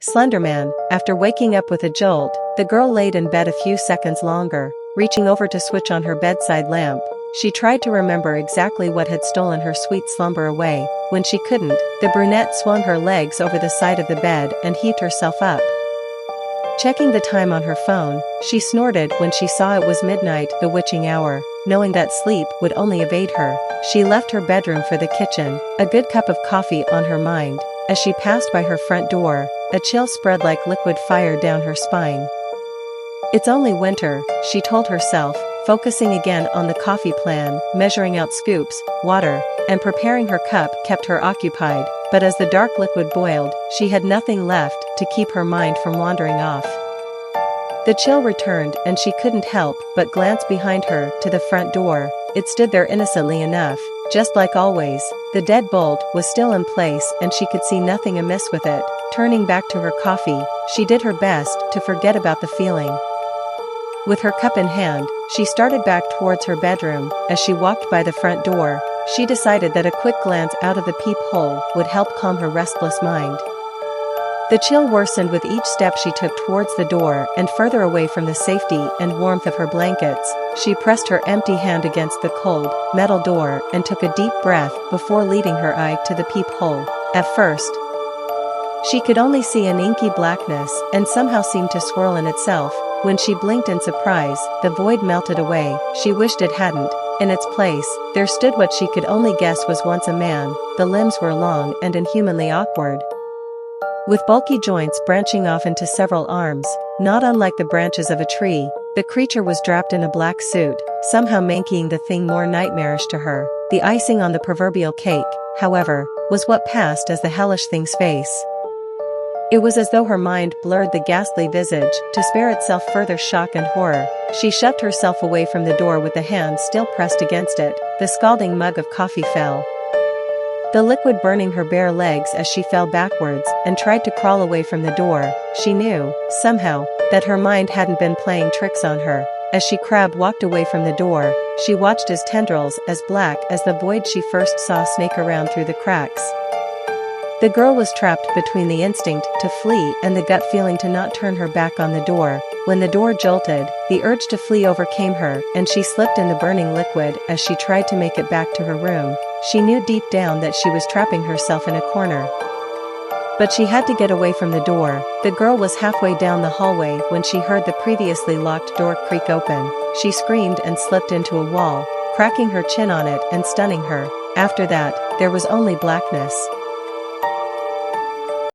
Slenderman. After waking up with a jolt, the girl laid in bed a few seconds longer, reaching over to switch on her bedside lamp. She tried to remember exactly what had stolen her sweet slumber away. When she couldn't, the brunette swung her legs over the side of the bed and heaved herself up. Checking the time on her phone, she snorted when she saw it was midnight, the witching hour. Knowing that sleep would only evade her, she left her bedroom for the kitchen, a good cup of coffee on her mind. As she passed by her front door, a chill spread like liquid fire down her spine. It's only winter, she told herself, focusing again on the coffee plan. Measuring out scoops, water, and preparing her cup kept her occupied, but as the dark liquid boiled, she had nothing left to keep her mind from wandering off. The chill returned and she couldn't help but glance behind her to the front door. It stood there innocently enough, just like always. The deadbolt was still in place and she could see nothing amiss with it. Turning back to her coffee, she did her best to forget about the feeling. With her cup in hand, she started back towards her bedroom. As she walked by the front door, she decided that a quick glance out of the peephole would help calm her restless mind. The chill worsened with each step she took towards the door and further away from the safety and warmth of her blankets. She pressed her empty hand against the cold, metal door and took a deep breath before leading her eye to the peephole. At first, she could only see an inky blackness and somehow seemed to swirl in itself. When she blinked in surprise, the void melted away. She wished it hadn't. In its place, there stood what she could only guess was once a man. The limbs were long and inhumanly awkward, with bulky joints branching off into several arms. Not unlike the branches of a tree, the creature was draped in a black suit, somehow making the thing more nightmarish to her. The icing on the proverbial cake, however, was what passed as the hellish thing's face. It was as though her mind blurred the ghastly visage to spare itself further shock and horror. She shoved herself away from the door with the hand still pressed against it. The scalding mug of coffee fell, the liquid burning her bare legs as she fell backwards and tried to crawl away from the door. She knew, somehow, that her mind hadn't been playing tricks on her. As she walked away from the door, she watched as tendrils as black as the void she first saw snake around through the cracks. The girl was trapped between the instinct to flee and the gut feeling to not turn her back on the door. When the door jolted, the urge to flee overcame her and she slipped in the burning liquid as she tried to make it back to her room. She knew deep down that she was trapping herself in a corner, but she had to get away from the door. The girl was halfway down the hallway when she heard the previously locked door creak open. She screamed and slipped into a wall, cracking her chin on it and stunning her. After that, there was only blackness.